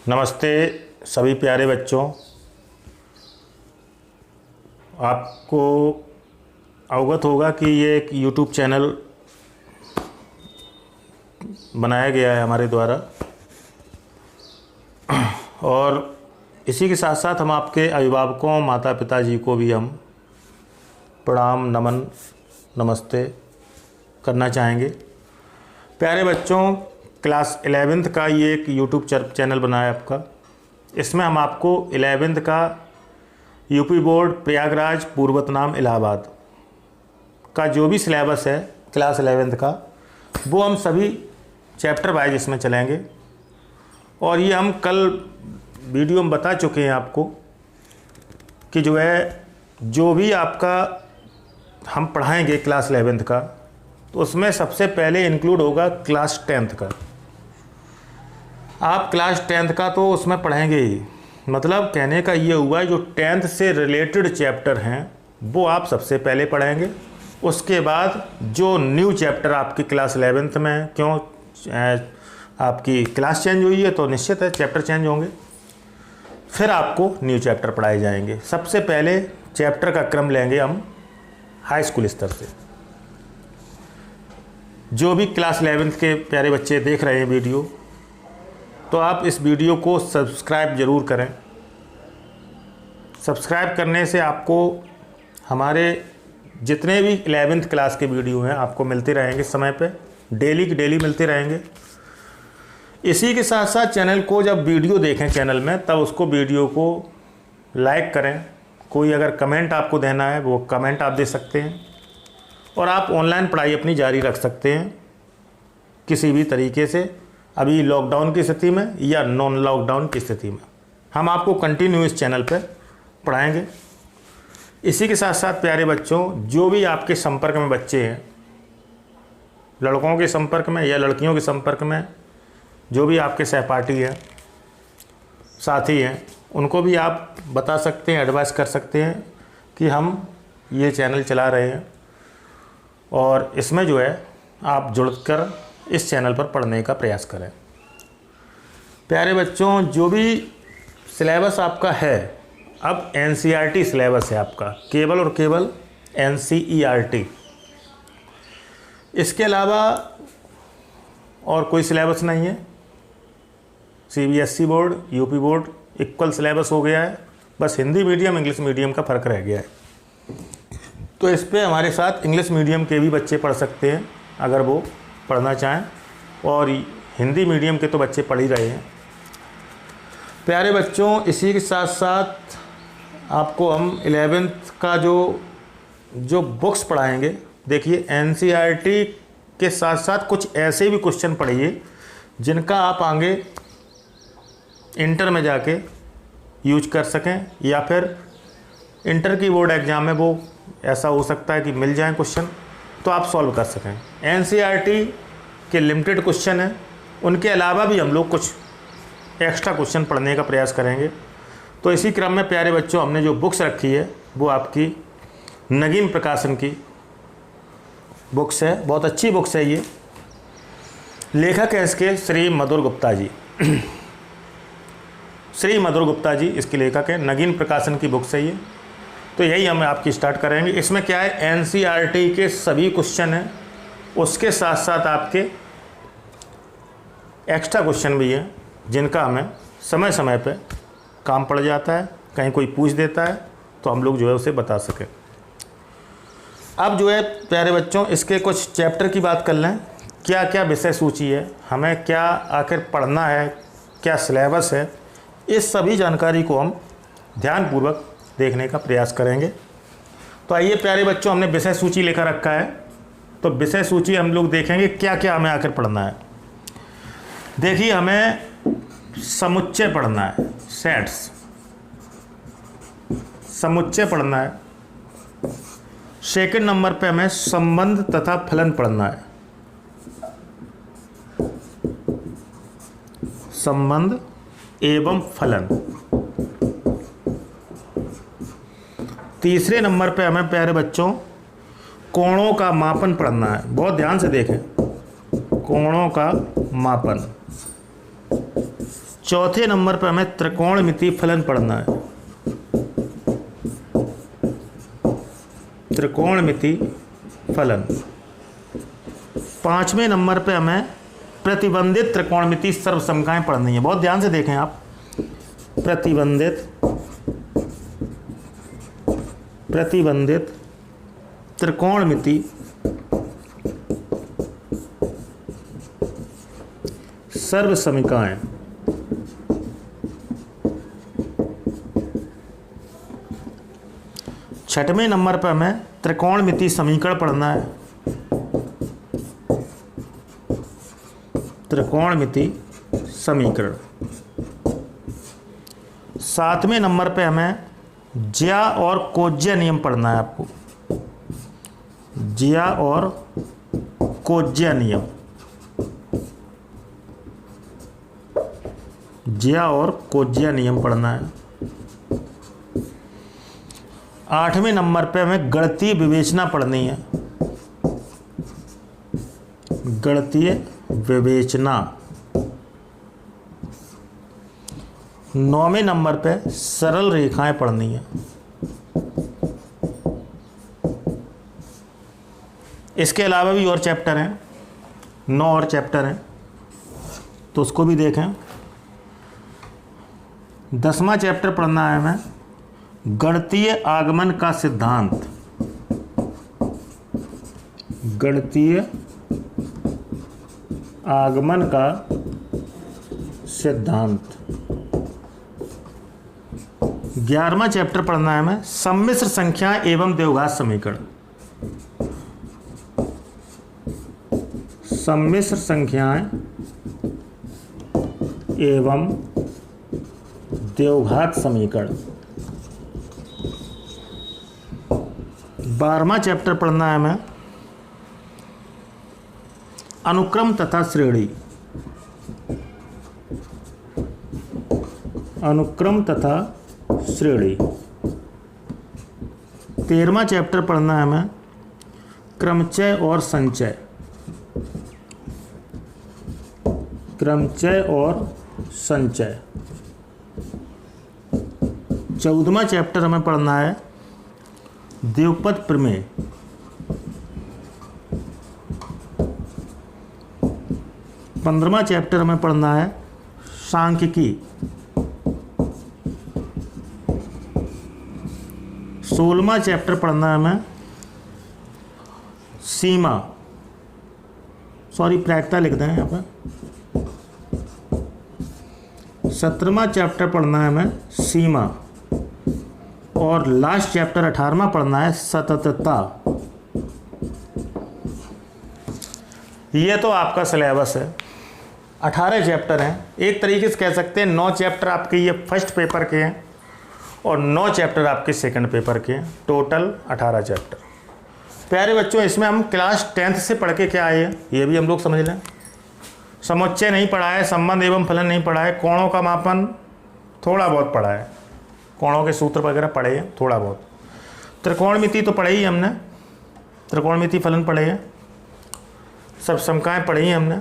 नमस्ते सभी प्यारे बच्चों। आपको अवगत होगा कि ये एक YouTube चैनल बनाया गया है हमारे द्वारा, और इसी के साथ साथ हम आपके अभिभावकों माता पिता जी को भी हम प्रणाम नमन नमस्ते करना चाहेंगे। प्यारे बच्चों, क्लास 11th का ये एक YouTube चैनल बनाया है आपका। इसमें हम आपको 11th का यूपी बोर्ड प्रयागराज पूर्वतनाम इलाहाबाद का जो भी सिलेबस है क्लास 11th का, वो हम सभी चैप्टर वाइज इसमें चलेंगे। और ये हम कल वीडियो में बता चुके हैं आपको कि जो भी आपका हम पढ़ाएंगे क्लास 11th का, तो उसमें सबसे पहले इंक्लूड होगा क्लास 10th का। आप क्लास 10th का तो उसमें पढ़ेंगे ही, मतलब कहने का ये हुआ है जो 10th से रिलेटेड चैप्टर हैं वो आप सबसे पहले पढ़ेंगे। उसके बाद जो न्यू चैप्टर आपकी क्लास 11th में, क्यों आपकी क्लास चेंज हुई है तो निश्चित है चैप्टर चेंज होंगे, फिर आपको न्यू चैप्टर पढ़ाए जाएंगे। सबसे पहले चैप्टर का क्रम लेंगे हम हाई स्कूल स्तर से। जो भी क्लास 11th के प्यारे बच्चे देख रहे हैं वीडियो, तो आप इस वीडियो को सब्सक्राइब ज़रूर करें। सब्सक्राइब करने से आपको हमारे जितने भी 11th क्लास के वीडियो हैं आपको मिलते रहेंगे समय पे, डेली की डेली मिलते रहेंगे। इसी के साथ साथ चैनल को जब वीडियो देखें चैनल में, तब उसको वीडियो को लाइक करें। कोई अगर कमेंट आपको देना है वो कमेंट आप दे सकते हैं, और आप ऑनलाइन पढ़ाई अपनी जारी रख सकते हैं किसी भी तरीके से, अभी लॉकडाउन की स्थिति में या नॉन लॉकडाउन की स्थिति में। हम आपको कंटिन्यू इस चैनल पर पढ़ाएंगे। इसी के साथ साथ प्यारे बच्चों, जो भी आपके संपर्क में बच्चे हैं, लड़कों के संपर्क में या लड़कियों के संपर्क में, जो भी आपके सहपाठी हैं, साथी हैं, उनको भी आप बता सकते हैं, एडवाइस कर सकते हैं कि हम ये चैनल चला रहे हैं, और इसमें आप जुड़कर इस चैनल पर पढ़ने का प्रयास करें। प्यारे बच्चों, जो भी सिलेबस आपका है, अब NCERT सिलेबस है आपका, केवल और केवल NCERT। इसके अलावा और कोई सिलेबस नहीं है। CBSE board, UP board equal syllabus हो गया है, बस हिंदी मीडियम इंग्लिश मीडियम का फ़र्क रह गया है। तो इस पे हमारे साथ इंग्लिश मीडियम के भी बच्चे पढ़ सकते हैं अगर वो पढ़ना चाहें, और हिंदी मीडियम के तो बच्चे पढ़ ही रहे हैं। प्यारे बच्चों, इसी के साथ साथ आपको हम 11th का जो बुक्स पढ़ाएंगे, देखिए NCERT के साथ साथ कुछ ऐसे भी क्वेश्चन पढ़िए जिनका आप आगे इंटर में जाके यूज कर सकें, या फिर इंटर की बोर्ड एग्ज़ाम में वो ऐसा हो सकता है कि मिल जाए क्वेश्चन, तो आप सॉल्व कर सकें। NCERT के लिमिटेड क्वेश्चन हैं, उनके अलावा भी हम लोग कुछ एक्स्ट्रा क्वेश्चन पढ़ने का प्रयास करेंगे। तो इसी क्रम में प्यारे बच्चों, हमने जो बुक्स रखी है वो आपकी नगीन प्रकाशन की बुक्स है। बहुत अच्छी बुक्स है ये। लेखक है इसके श्री मधुर गुप्ता जी। श्री मधुर गुप्ता जी इसके लेखक हैं। नगीन प्रकाशन की बुक्स है ये। तो यही हम आपकी स्टार्ट करेंगे। इसमें क्या है, NCERT के सभी क्वेश्चन हैं, उसके साथ साथ आपके एक्स्ट्रा क्वेश्चन भी हैं जिनका हमें समय समय पे काम पड़ जाता है। कहीं कोई पूछ देता है तो हम लोग उसे बता सकें। अब प्यारे बच्चों, इसके कुछ चैप्टर की बात कर लें। क्या क्या विषय सूची है, हमें क्या आखिर पढ़ना है, क्या सिलेबस है, इस सभी जानकारी को हम ध्यानपूर्वक देखने का प्रयास करेंगे। तो आइए प्यारे बच्चों, हमने विषय सूची लेकर रखा है, तो विषय सूची हम लोग देखेंगे क्या क्या हमें आखिर पढ़ना है। देखिए, हमें समुच्चय पढ़ना है, सेट्स, समुच्चय पढ़ना है। सेकंड नंबर पे हमें संबंध तथा फलन पढ़ना है। संबंध एवं फलन। तीसरे नंबर पे हमें प्यारे बच्चों कोणों का मापन पढ़ना है। बहुत ध्यान से देखें, कोणों का मापन। चौथे नंबर पर हमें त्रिकोणमिति फलन पढ़ना है। त्रिकोणमिति फलन। पांचवें नंबर पे हमें प्रतिबंधित त्रिकोणमिति सर्वसमकाएं पढ़नी है। बहुत ध्यान से देखें आप। प्रतिबंधित त्रिकोणमिति सर्वसमिकाएं। छठवें नंबर पर हमें त्रिकोणमिति समीकरण पढ़ना है। त्रिकोणमिति समीकरण। सातवें नंबर पे हमें ज्या और कोज्या नियम पढ़ना है आपको। ज्या और कोज्या नियम। ज्या और कोज्या नियम पढ़ना है। आठवें नंबर पे हमें गणितीय विवेचना पढ़नी है। गणितीय विवेचना। नौवें नंबर पे सरल रेखाएं पढ़नी है। इसके अलावा भी और चैप्टर हैं, 9 और चैप्टर हैं, तो उसको भी देखें। 10वां चैप्टर पढ़ना है हमें गणितीय आगमन का सिद्धांत। गणितीय आगमन का सिद्धांत। 11वां चैप्टर पढ़ना है हमें सम्मिश्र संख्या एवं द्विघात समीकरण। सम्मिश्र संख्याएं एवं द्विघात समीकरण। 12वां चैप्टर पढ़ना है हमें अनुक्रम तथा श्रेणी। अनुक्रम तथा श्रेणी। 13वां चैप्टर पढ़ना है हमें क्रमचय और संचय। क्रमचय और संचय। 14वां चैप्टर हमें पढ़ना है द्विपद प्रमेय। 15वां चैप्टर हमें पढ़ना है सांख्यिकी। 16वां चैप्टर पढ़ना है हमें सीमा, प्रायिकता लिख दें यहाँ पर। 17वां चैप्टर पढ़ना है हमें सीमा, और लास्ट चैप्टर 18वां पढ़ना है सततता। ये तो आपका सिलेबस है। 18 चैप्टर हैं। एक तरीके से कह सकते हैं 9 चैप्टर आपके ये फर्स्ट पेपर के हैं और 9 चैप्टर आपके सेकंड पेपर के हैं। Total 18 chapter. प्यारे बच्चों, इसमें हम क्लास 10th से पढ़ के क्या आए हैं ये भी हम लोग समझ लें। समुच्चय नहीं पढ़ा है, संबंध एवं फलन नहीं पढ़ा है, कोणों का मापन थोड़ा बहुत पढ़ा है, कोणों के सूत्र वगैरह पढ़े हैं थोड़ा बहुत। त्रिकोणमिति तो पढ़े ही हमने, त्रिकोणमिति फलन पढ़े हैं, सर्वसमकाएं पढ़ी हैं हमने,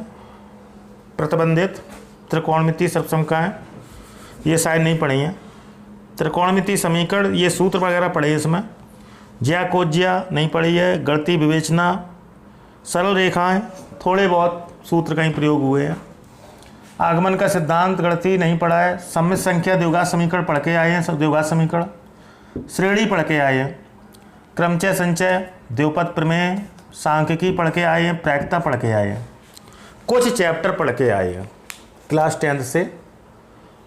प्रतिबंधित त्रिकोणमिति सर्वसमकाएं ये शायद नहीं पढ़ी हैं। त्रिकोणमिति समीकरण ये सूत्र वगैरह पढ़े हैं इसमें। ज्या कोज्या नहीं पढ़ी है। गणितीय विवेचना, सरल रेखाएं थोड़े बहुत सूत्र कहीं प्रयोग हुए हैं। आगमन का सिद्धांत गणितीय नहीं पढ़ा है। सम्मिश्र संख्या द्विघात समीकरण पढ़ के आए हैं, सब द्विघात समीकरण। श्रेणी पढ़ के आए हैं। क्रमचय संचय, द्विपद प्रमेय, सांख्यिकी पढ़ के आए हैं, प्रायिकता पढ़ के आए हैं। कुछ चैप्टर पढ़ के आए हैं क्लास 10th से।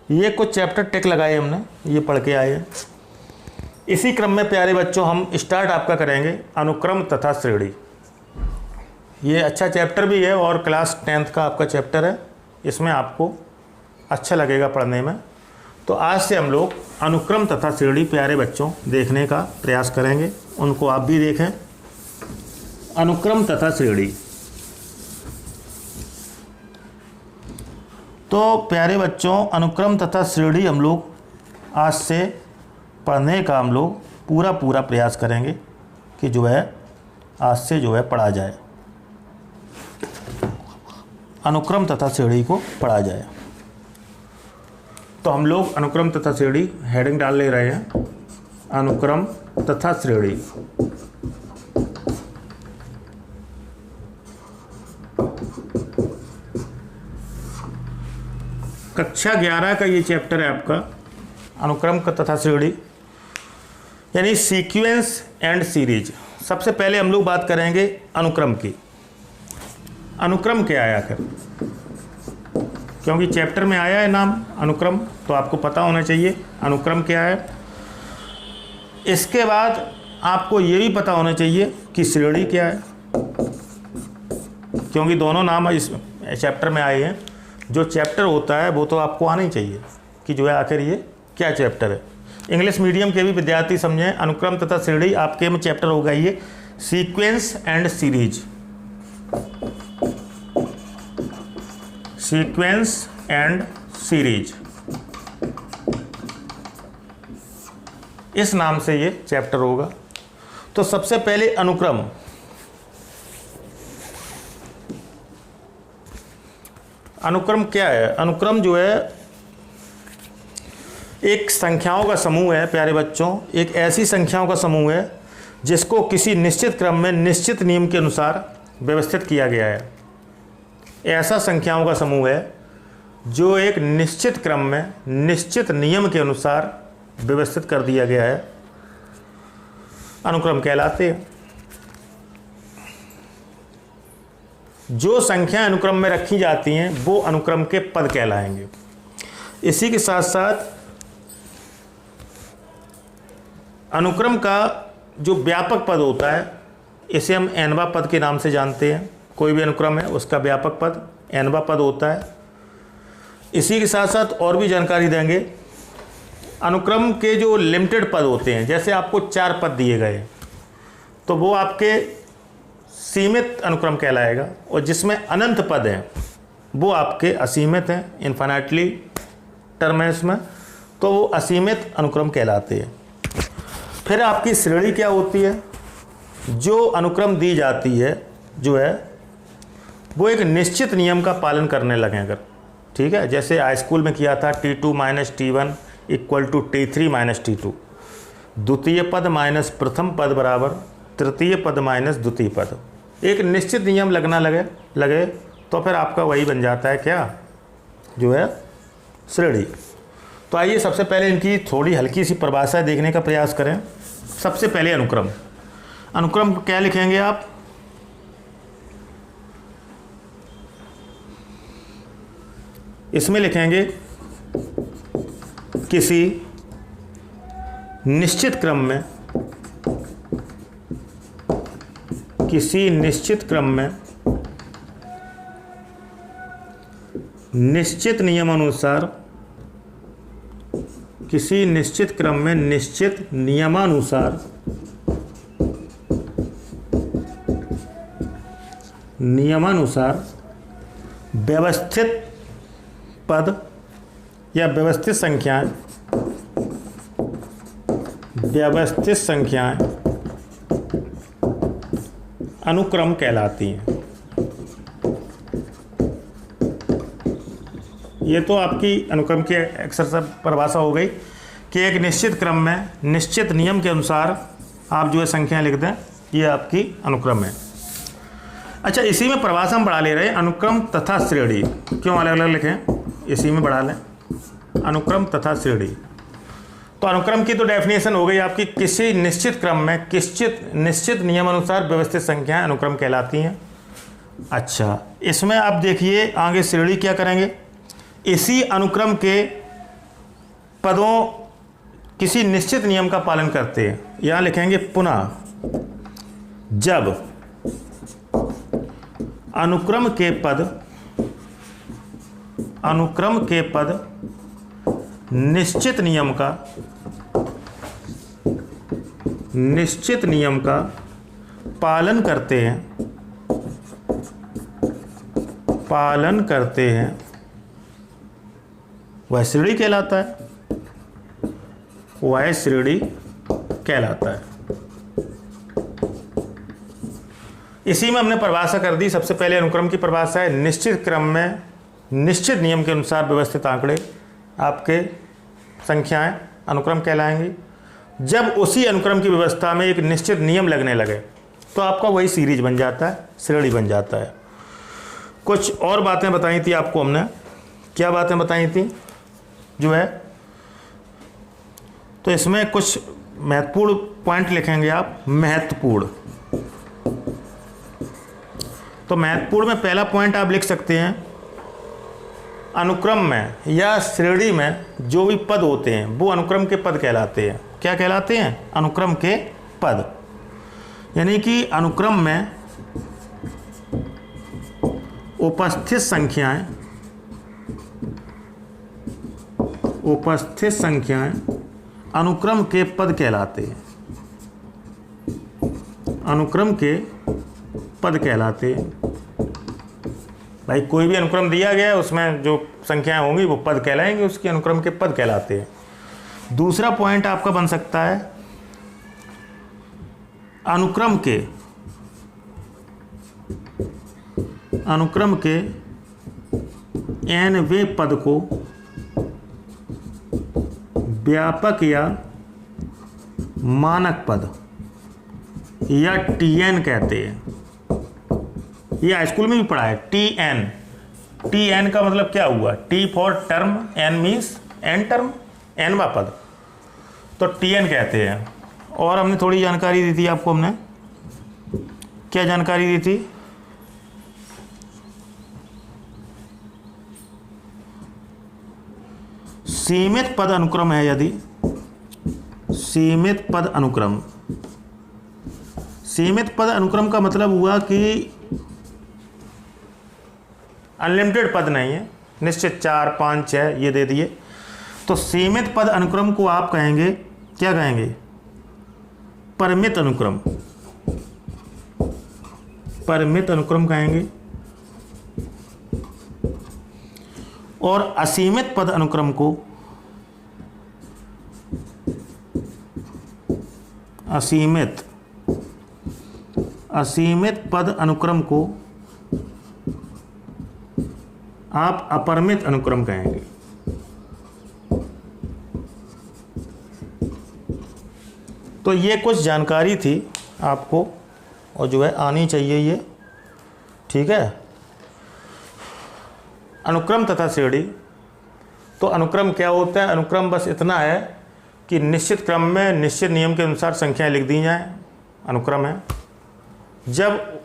ये कुछ चैप्टर टिक लगाए हमने, ये पढ़ के आए हैं। इसी क्रम में प्यारे बच्चों हम स्टार्ट आपका करेंगे अनुक्रम तथा श्रेणी। ये अच्छा चैप्टर भी है और क्लास 10th का आपका चैप्टर है, इसमें आपको अच्छा लगेगा पढ़ने में। तो आज से हम लोग अनुक्रम तथा श्रेणी प्यारे बच्चों देखने का प्रयास करेंगे, उनको आप भी देखें। अनुक्रम तथा श्रेणी। तो प्यारे बच्चों अनुक्रम तथा श्रेणी हम लोग आज से पढ़ने का हम लोग पूरा प्रयास करेंगे कि जो है आज से जो है पढ़ा जाए, अनुक्रम तथा श्रेणी को पढ़ा जाए। तो हम लोग अनुक्रम तथा श्रेणी हेडिंग डाल ले रहे हैं, अनुक्रम तथा श्रेणी। कक्षा 11 का ये चैप्टर है आपका, अनुक्रम तथा श्रेणी यानी सीक्वेंस एंड सीरीज। सबसे पहले हम लोग बात करेंगे अनुक्रम की। अनुक्रम क्या है आखिर, क्योंकि चैप्टर में आया है नाम अनुक्रम, तो आपको पता होना चाहिए अनुक्रम क्या है। इसके बाद आपको ये भी पता होना चाहिए कि श्रेणी क्या है, क्योंकि दोनों नाम इस चैप्टर में आए हैं। जो चैप्टर होता है वो तो आपको आना ही चाहिए कि जो है आखिर ये क्या चैप्टर है। इंग्लिश मीडियम के भी विद्यार्थी समझें, अनुक्रम तथा श्रेणी आपके में चैप्टर होगा ये sequence and series. Sequence and series, इस नाम से ये चैप्टर होगा। तो सबसे पहले अनुक्रम। अनुक्रम क्या है? अनुक्रम जो है एक संख्याओं का समूह है प्यारे बच्चों, एक ऐसी संख्याओं का समूह है जिसको किसी निश्चित क्रम में निश्चित नियम के अनुसार व्यवस्थित किया गया है। ऐसा संख्याओं का समूह है जो एक निश्चित क्रम में निश्चित नियम के अनुसार व्यवस्थित कर दिया गया है, अनुक्रम कहलाते हैं। जो संख्या अनुक्रम में रखी जाती हैं वो अनुक्रम के पद कहलाएंगे। इसी के साथ साथ अनुक्रम का जो व्यापक पद होता है इसे हम एनवा पद के नाम से जानते हैं। कोई भी अनुक्रम है उसका व्यापक पद एनवा पद होता है। इसी के साथ साथ और भी जानकारी देंगे। अनुक्रम के जो लिमिटेड पद होते हैं, जैसे आपको 4 पद दिए गए तो वो आपके सीमित अनुक्रम कहलाएगा, और जिसमें अनंत पद हैं वो आपके असीमित हैं, इन्फिनिटली टर्म है इसमें, तो वो असीमित अनुक्रम कहलाते हैं। फिर आपकी श्रेणी क्या होती है? जो अनुक्रम दी जाती है जो है वो एक निश्चित नियम का पालन करने लगे अगर, ठीक है, जैसे हाई स्कूल में किया था T2 minus T1 equal to T3 minus T2, द्वितीय पद माइनस प्रथम पद बराबर तृतीय पद माइनस द्वितीय पद। एक निश्चित नियम लगना लगे तो फिर आपका वही बन जाता है क्या, जो है श्रेणी। तो आइए सबसे पहले इनकी थोड़ी हल्की सी परिभाषा देखने का प्रयास करें। सबसे पहले अनुक्रम। अनुक्रम क्या लिखेंगे आप? इसमें लिखेंगे किसी निश्चित क्रम में, किसी निश्चित क्रम में निश्चित नियमानुसार, किसी निश्चित क्रम में निश्चित नियमानुसार व्यवस्थित पद या व्यवस्थित संख्याएं अनुक्रम कहलाती हैं। ये तो आपकी अनुक्रम की अक्सर सब परिभाषा हो गई कि एक निश्चित क्रम में निश्चित नियम के अनुसार आप जो है संख्याएं लिख दें, ये आपकी अनुक्रम है। अच्छा, इसी में परिभाषा हम बढ़ा ले रहे हैं, अनुक्रम तथा श्रेणी। क्यों अलग अलग लिखें, इसी में बढ़ा लें, अनुक्रम तथा श्रेणी। तो अनुक्रम की तो डेफिनेशन हो गई आपकी, किसी निश्चित क्रम में निश्चित नियमानुसार व्यवस्थित संख्याएं अनुक्रम कहलाती हैं। अच्छा, इसमें आप देखिए आगे श्रेणी क्या करेंगे, इसी अनुक्रम के पदों किसी निश्चित नियम का पालन करते हैं। यहाँ लिखेंगे पुनः, जब अनुक्रम के पद निश्चित नियम का पालन करते हैं वह श्रेणी कहलाता है। इसी में हमने परिभाषा कर दी। सबसे पहले अनुक्रम की परिभाषा है निश्चित क्रम में निश्चित नियम के अनुसार व्यवस्थित आंकड़े आपके संख्याएं अनुक्रम कहलाएंगी। जब उसी अनुक्रम की व्यवस्था में एक निश्चित नियम लगने लगे तो आपका वही सीरीज बन जाता है, श्रेणी बन जाता है। कुछ और बातें बताई थी आपको हमने, क्या बातें बताई थी जो है, तो इसमें कुछ महत्वपूर्ण पॉइंट लिखेंगे आप, महत्वपूर्ण। तो महत्वपूर्ण में पहला पॉइंट आप लिख सकते हैं, अनुक्रम में या श्रेणी में जो भी पद होते हैं वो अनुक्रम के पद कहलाते हैं। क्या कहलाते हैं? अनुक्रम के पद। यानी कि अनुक्रम में उपस्थित संख्याएं अनुक्रम के पद कहलाते हैं। अनुक्रम के पद कहलाते हैं। भाई कोई भी अनुक्रम दिया गया है उसमें जो संख्याएं होंगी वो पद कहलाएंगे, उसके अनुक्रम के पद कहलाते हैं। दूसरा पॉइंट आपका बन सकता है, अनुक्रम के nवें पद को व्यापक या मानक पद या TN कहते हैं। ये हाई स्कूल में भी पढ़ा है, TN का मतलब क्या हुआ? T for term, N means N term, nवा पद, तो TN कहते हैं। और हमने थोड़ी जानकारी दी थी आपको, हमने क्या जानकारी दी थी? सीमित पद अनुक्रम है, यदि सीमित पद अनुक्रम, सीमित पद अनुक्रम का मतलब हुआ कि अनलिमिटेड पद नहीं है, निश्चित 4, 5, 6 ये दे दिए, तो सीमित पद अनुक्रम को आप कहेंगे, क्या कहेंगे? परिमित अनुक्रम, परिमित अनुक्रम कहेंगे। और असीमित पद अनुक्रम को असीमित पद अनुक्रम को आप अपरिमित अनुक्रम कहेंगे। तो ये कुछ जानकारी थी आपको और जो है आनी चाहिए ये, ठीक है। अनुक्रम तथा श्रेणी, तो अनुक्रम क्या होता है? अनुक्रम बस इतना है कि निश्चित क्रम में निश्चित नियम के अनुसार संख्याएं लिख दी जाएं, अनुक्रम है। जब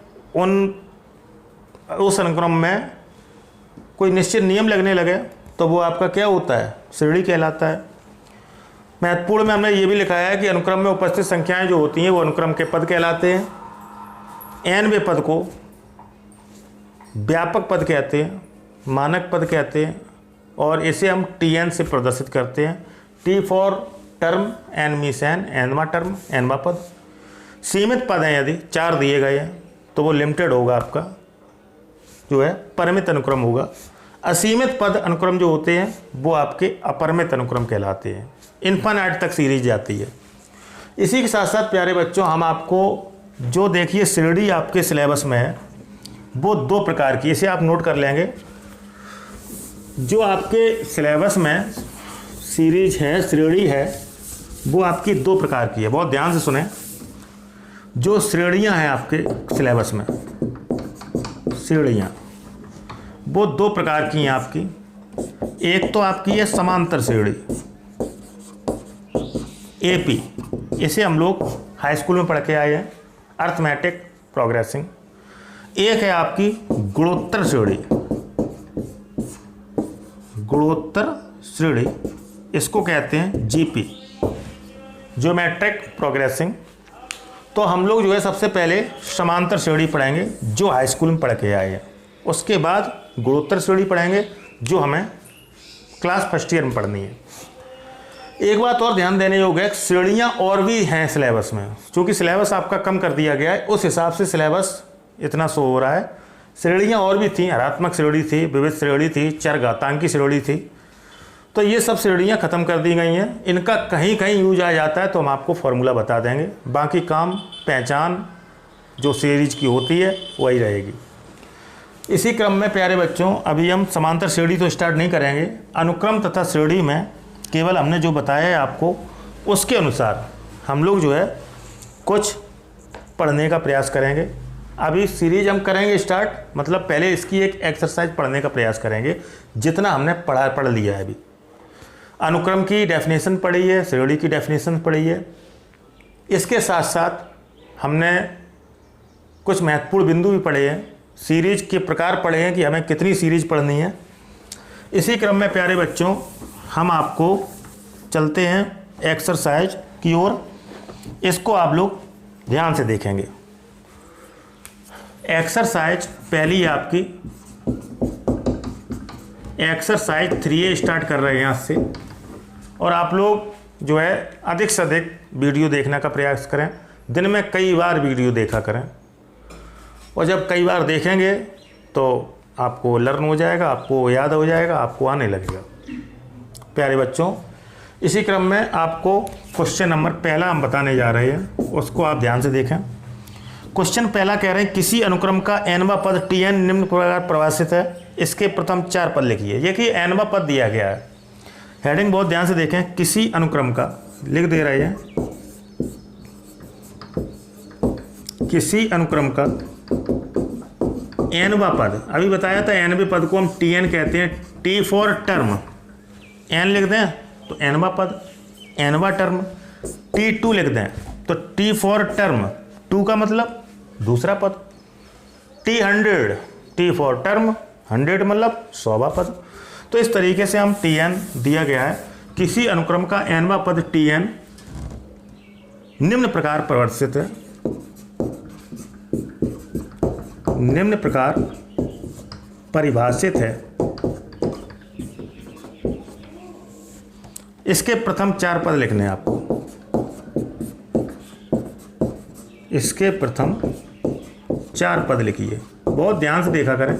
उस अनुक्रम में कोई निश्चित नियम लगने लगे तो वो आपका क्या होता है? श्रेणी कहलाता है। महत्वपूर्ण में हमने ये भी लिखा है कि अनुक्रम में उपस्थित संख्याएं जो होती हैं वो अनुक्रम के पद कहलाते हैं। nवें पद को व्यापक पद कहते हैं, मानक पद कहते हैं, और इसे हम TN से प्रदर्शित करते हैं। T for term, N means nवा टर्म, nवा पद। सीमित पद हैं, यदि 4 दिए गए हैं तो वो लिमिटेड होगा, आपका जो है परिमित अनुक्रम होगा। असीमित पद अनुक्रम जो होते हैं वो आपके अपरिमित अनुक्रम कहलाते हैं। इनफाइनाइट तक सीरीज जाती है। इसी के साथ साथ प्यारे बच्चों, हम आपको जो देखिए श्रेणी आपके सिलेबस में है वो 2 प्रकार की, इसे आप नोट कर लेंगे। जो आपके सिलेबस में सीरीज है, श्रेणी है, वो आपकी 2 प्रकार की है। बहुत ध्यान से सुने। जो श्रेणियां हैं आपके सिलेबस में, श्रेणियां वो 2 प्रकार की हैं आपकी। एक तो आपकी है समांतर श्रेणी, AP, इसे हम लोग हाई स्कूल में पढ़ के आए हैं, अर्थमेटिक प्रोग्रेसिंग। एक है आपकी गुणोत्तर श्रेणी, गुणोत्तर श्रेणी, इसको कहते हैं GP, ज्योमेट्रिक प्रोग्रेसिंग। तो हम लोग जो है सबसे पहले समांतर श्रेणी पढ़ेंगे जो हाई स्कूल में पढ़ के आए हैं, उसके बाद गुणोत्तर श्रेणी पढ़ेंगे जो हमें क्लास फर्स्ट ईयर में पढ़नी है। एक बात और ध्यान देने योग्य है, श्रेणियाँ और भी हैं सिलेबस में। चूँकि सिलेबस आपका कम कर दिया गया है, उस हिसाब से सिलेबस इतना शो हो रहा है। श्रेणियाँ और भी थी, हरात्मक श्रेणी थी, विविध श्रेणी थी, चरघातांकी श्रेणी थी, तो ये सब श्रेणियाँ ख़त्म कर दी गई हैं। इनका कहीं कहीं यूज आ जाता है तो हम आपको फॉर्मूला बता देंगे, बाकी काम पहचान जो सीरीज की होती है वही रहेगी। इसी क्रम में प्यारे बच्चों अभी हम समांतर श्रेणी तो स्टार्ट नहीं करेंगे, अनुक्रम तथा श्रेणी में केवल हमने जो बताया है आपको उसके अनुसार हम लोग जो है कुछ पढ़ने का प्रयास करेंगे। अभी सीरीज हम करेंगे स्टार्ट, मतलब पहले इसकी एक एक्सरसाइज पढ़ने का प्रयास करेंगे जितना हमने पढ़ लिया है। अभी अनुक्रम की डेफिनेशन पढ़ी है, श्रेणी की डेफिनेशन पढ़ी है, इसके साथ साथ हमने कुछ महत्वपूर्ण बिंदु भी पढ़े हैं, सीरीज के प्रकार पढ़े हैं कि हमें कितनी सीरीज पढ़नी है। इसी क्रम में प्यारे बच्चों हम आपको चलते हैं एक्सरसाइज की ओर, इसको आप लोग ध्यान से देखेंगे। एक्सरसाइज पहली आपकी एक्सरसाइज 3A स्टार्ट कर रहे हैं आज से, और आप लोग जो है अधिक से अधिक वीडियो देखने का प्रयास करें, दिन में कई बार वीडियो देखा करें, और जब कई बार देखेंगे तो आपको लर्न हो जाएगा, आपको याद हो जाएगा, आपको आने लगेगा। प्यारे बच्चों इसी क्रम में आपको क्वेश्चन नंबर पहला हम बताने जा रहे हैं, उसको आप ध्यान से देखें। क्वेश्चन पहला कह रहे हैं किसी अनुक्रम का nवां पद Tn निम्न प्रकार परिभाषित है, इसके प्रथम 4 पद लिखिए। देखिए nवां पद दिया गया है, हेडिंग बहुत ध्यान से देखें। किसी अनुक्रम का लिख दे रहे हैं, किसी अनुक्रम का nवां पद, अभी बताया था nवें पद को हम Tn कहते हैं, T फॉर टर्म, n लिख दें तो nवां पद, nवां टर्म। T2 लिख दें तो T फॉर टर्म, 2 का मतलब दूसरा पद। T100, T फॉर टर्म, 100 मतलब 100वां पद। तो इस तरीके से हम Tn दिया गया है, किसी अनुक्रम का nवां पद Tn निम्न प्रकार परिभाषित है, निम्न प्रकार परिभाषित है। इसके प्रथम 4 पद लिखने हैं आपको, इसके प्रथम 4 पद लिखिए, बहुत ध्यान से देखा करें।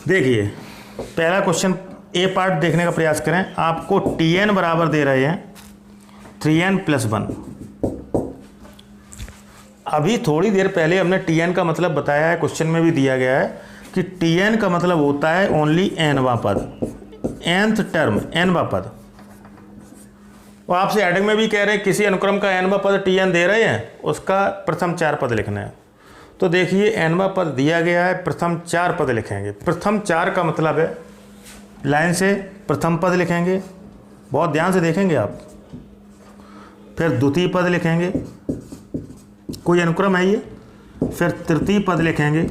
देखिए पहला क्वेश्चन ए पार्ट देखने का प्रयास करें। आपको Tn बराबर दे रहे हैं 3n + 1। अभी थोड़ी देर पहले हमने Tn का मतलब बताया है, क्वेश्चन में भी दिया गया है कि Tn का मतलब होता है ओनली nवां पद, nth टर्म, nवां पद। वो आपसे हेडिंग में भी कह रहे हैं किसी अनुक्रम का nवां पद Tn दे रहे हैं, उसका प्रथम 4 पद लिखना है। तो देखिए nवां पद दिया गया है, प्रथम 4 पद लिखेंगे। प्रथम 4 का मतलब है लाइन से प्रथम पद लिखेंगे, बहुत ध्यान से देखेंगे आप। फिर द्वितीय पद लिखेंगे, कोई अनुक्रम है ये। फिर तृतीय पद लिखेंगे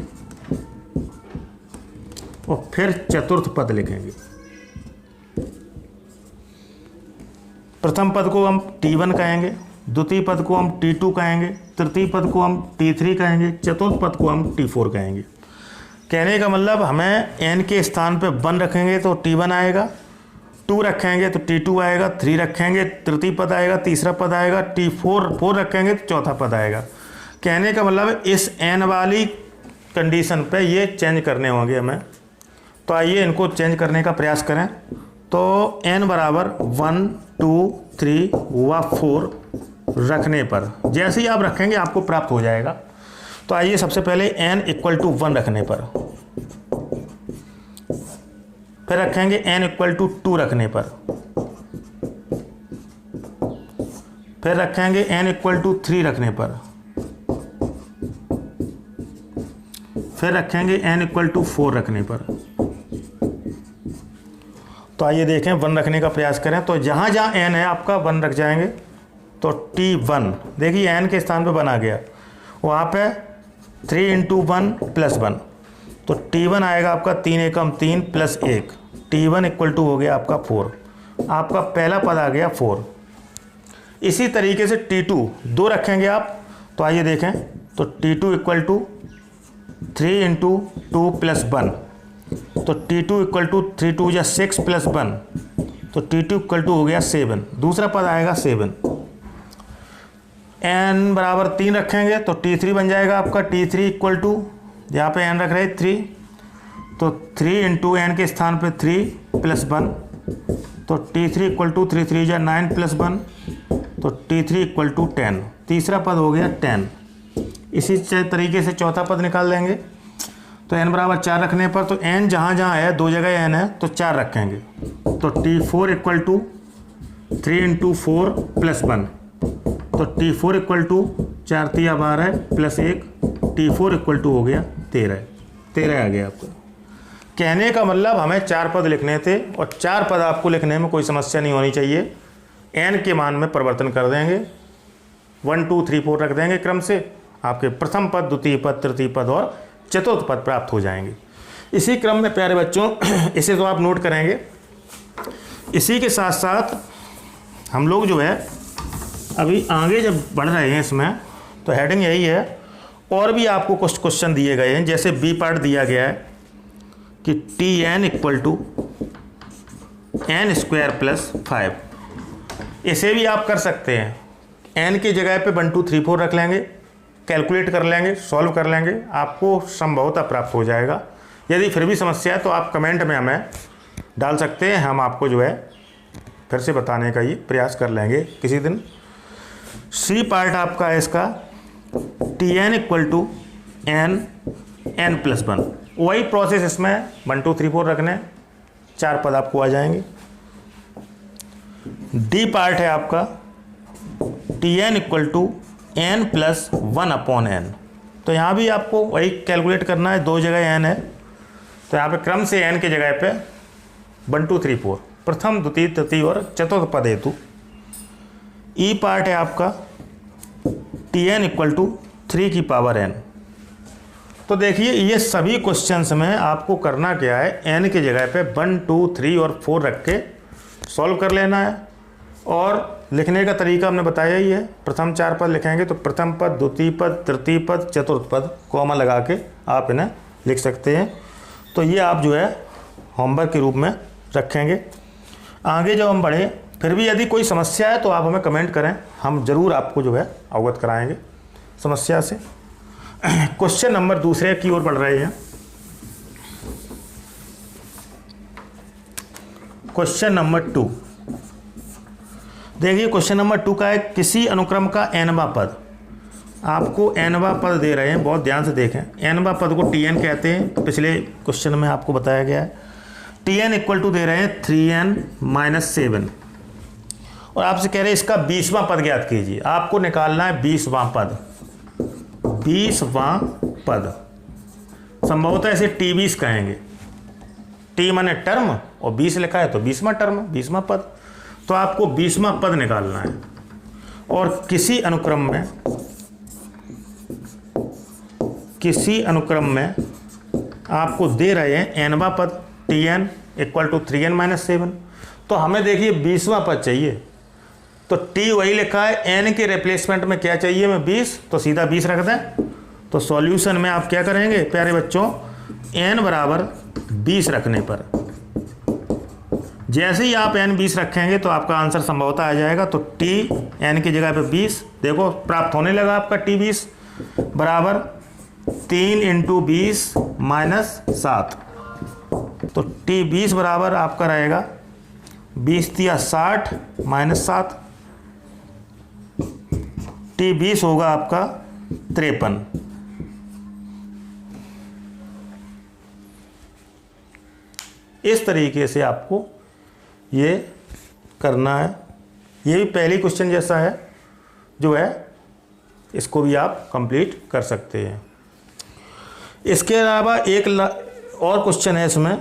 और फिर चतुर्थ पद लिखेंगे। प्रथम पद को हम T1 कहेंगे, द्वितीय पद को हम T2 कहेंगे, तृतीय पद को हम T3 कहेंगे, चतुर्थ पद को हम T4 कहेंगे। कहने का मतलब हमें n के स्थान पे 1 रखेंगे तो T1 आएगा, 2 रखेंगे तो T2 आएगा, 3 रखेंगे तृतीय पद आएगा, तीसरा पद आएगा, T4 रखेंगे तो चौथा पद आएगा। कहने का मतलब इस n वाली कंडीशन पे ये चेंज करने होंगे हमें। तो आइए इनको चेंज करने का प्रयास करें। तो n बराबर 1, 2, 3 व 4 रखने पर जैसे ही आप रखेंगे आपको प्राप्त हो जाएगा। तो आइए सबसे पहले n = 1 रखने पर, फिर रखेंगे n = 2 रखने पर, फिर रखेंगे n = 3 रखने पर, फिर रखेंगे n = 4 रखने पर। तो आइए देखें 1 रखने का प्रयास करें। तो जहाँ जहाँ n है आपका 1 रख जाएंगे। तो T1 देखिए n के स्थान पे 1 आ गया, वहाँ पे 3 × 1 + 1, तो T1 आएगा आपका 3 एकम 3 + 1, T1 = हो गया आपका 4। आपका पहला पद आ गया 4। इसी तरीके से T2 2 रखेंगे आप। तो आइए देखें, तो T2 = 3 × 2 + 1, तो T2 = 3 × 2 = 6 + 1, तो T2 = हो गया 7। दूसरा पद आएगा 7। n बराबर 3 रखेंगे तो T3 बन जाएगा आपका। T3 = यहाँ पे n रख रहे 3, तो 3 × n के स्थान पे 3 + 1, तो T3 = 3 3 = 9 + 1, तो T3 = 10। तीसरा पद हो गया 10। इसी तरीके से चौथा पद निकाल लेंगे। तो n बराबर 4 रखने पर तो n जहाँ जहाँ है 2 जगह n है तो 4 रखेंगे, तो T4 इक्वल टू 3 × 4 + 1, तो T4 equal to 4 × 3 = 12 + 1, T4 equal to हो गया 13 आ गया आपका। कहने का मतलब हमें 4 पद लिखने थे और 4 पद आपको लिखने में कोई समस्या नहीं होनी चाहिए। n के मान में परिवर्तन कर देंगे, 1 2 3 4 रख देंगे क्रम से, आपके प्रथम पद, द्वितीय पद, तृतीय पद और चतुर्थ पद प्राप्त हो जाएंगे। इसी क्रम में प्यारे बच्चों इसे तो आप नोट करेंगे। इसी के साथ साथ हम लोग जो है अभी आगे जब बढ़ रहे हैं इसमें, तो हेडिंग यही है, और भी आपको कुछ क्वेश्चन दिए गए हैं। जैसे बी पार्ट दिया गया है कि Tn इक्वल टू n² + 5, इसे भी आप कर सकते हैं। n की जगह पे 1 2 3 4 रख लेंगे, कैलकुलेट कर लेंगे, सॉल्व कर लेंगे, आपको संभवतः प्राप्त हो जाएगा। यदि फिर भी समस्या है तो आप कमेंट में हमें डाल सकते हैं, हम आपको जो है फिर से बताने का ये प्रयास कर लेंगे किसी दिन। सी पार्ट आपका है इसका Tn इक्वल टू n + 1, वही प्रोसेस इसमें 1 2 3 4 रखने, 4 पद आपको आ जाएंगे। डी पार्ट है आपका Tn equal to n + 1/n, तो यहाँ भी आपको वही कैलकुलेट करना है, 2 जगह n है तो यहाँ पे क्रम से n की जगह पे 1 2 3 4 प्रथम, द्वितीय, तृतीय और चतुर्थ पद हेतु। ई पार्ट है आपका Tn इक्वल टू 3n। तो देखिए ये सभी क्वेश्चंस में आपको करना क्या है, n की जगह पे 1 2 3 और 4 रख के सॉल्व कर लेना है। और लिखने का तरीका हमने बताया ही है, प्रथम 4 पद लिखेंगे तो प्रथम पद, द्वितीय पद, तृतीय पद, चतुर्थ पद कॉमा लगा के आप इन्हें लिख सकते हैं। तो ये आप जो है होमवर्क के रूप में रखेंगे। आगे जब हम बढ़े, फिर भी यदि कोई समस्या है तो आप हमें कमेंट करें, हम ज़रूर आपको जो है अवगत कराएंगे समस्या से। क्वेश्चन नंबर दूसरे की ओर बढ़ रहे हैं। क्वेश्चन नंबर 2, देखिए क्वेश्चन नंबर 2 का है, किसी अनुक्रम का nवां पद, आपको nवां पद दे रहे हैं, बहुत ध्यान से देखें। nवां पद को Tn कहते हैं, तो पिछले क्वेश्चन में आपको बताया गया है। Tn इक्वल टू दे रहे हैं 3n - 7, और आपसे कह रहे हैं इसका 20वां पद ज्ञात कीजिए। आपको निकालना है 20वां पद, 20वां पद, संभवतः इसे T20 कहेंगे। T माने टर्म और 20 लिखा है तो 20वां टर्म, 20वां पद। तो आपको 20वां पद निकालना है। और किसी अनुक्रम में आपको दे रहे हैं nवां पद Tn इक्वल टू 3n - 7, तो हमें देखिए 20वां पद चाहिए, तो T वही लिखा है, n के रिप्लेसमेंट में क्या चाहिए हमें 20, तो सीधा 20 रख दें। तो सॉल्यूशन में आप क्या करेंगे प्यारे बच्चों, n बराबर 20 रखने पर जैसे ही आप n 20 रखेंगे तो आपका आंसर संभवतः आ जाएगा। तो T n की जगह पे 20, देखो प्राप्त होने लगा आपका T20 बराबर 3 × 20 - 7, तो T20 बराबर आपका रहेगा 20 × 60 - 7, T20 होगा आपका 53। इस तरीके से आपको ये करना है। ये भी पहली क्वेश्चन जैसा है जो है, इसको भी आप कंप्लीट कर सकते हैं। इसके अलावा एक और क्वेश्चन है इसमें,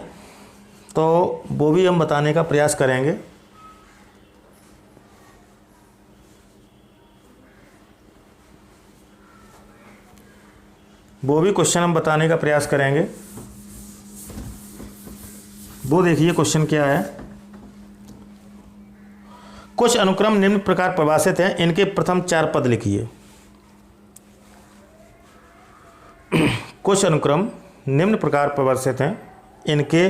तो वो भी हम बताने का प्रयास करेंगे। वो भी क्वेश्चन हम बताने का प्रयास करेंगे। वो देखिए क्वेश्चन क्या है, कुछ अनुक्रम निम्न प्रकार परिभाषित हैं, इनके प्रथम 4 पद लिखिए। कुछ अनुक्रम निम्न प्रकार परिभाषित हैं, इनके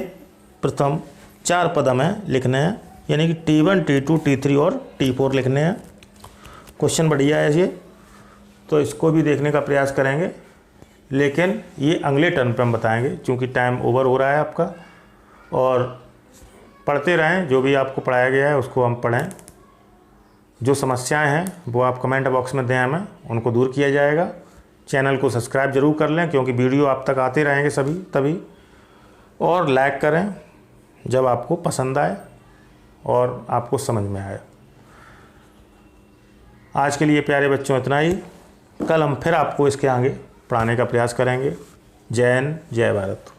प्रथम 4 पद हमें लिखने हैं, यानी कि T1 T2 T3 और T4 लिखने हैं। क्वेश्चन बढ़िया है ये, तो इसको भी देखने का प्रयास करेंगे, लेकिन ये अगले टर्न पर हम बताएंगे क्योंकि टाइम ओवर हो रहा है आपका। और पढ़ते रहें, जो भी आपको पढ़ाया गया है उसको हम पढ़ें। जो समस्याएं हैं वो आप कमेंट बॉक्स में दें, हमें उनको दूर किया जाएगा। चैनल को सब्सक्राइब जरूर कर लें, क्योंकि वीडियो आप तक आते रहेंगे सभी तभी। और लाइक करें जब आपको पसंद आए और आपको समझ में आए। आज के लिए प्यारे बच्चों इतना ही। कल हम फिर आपको इसके आगे पढ़ाने का प्रयास करेंगे। जय हिंद, जय भारत।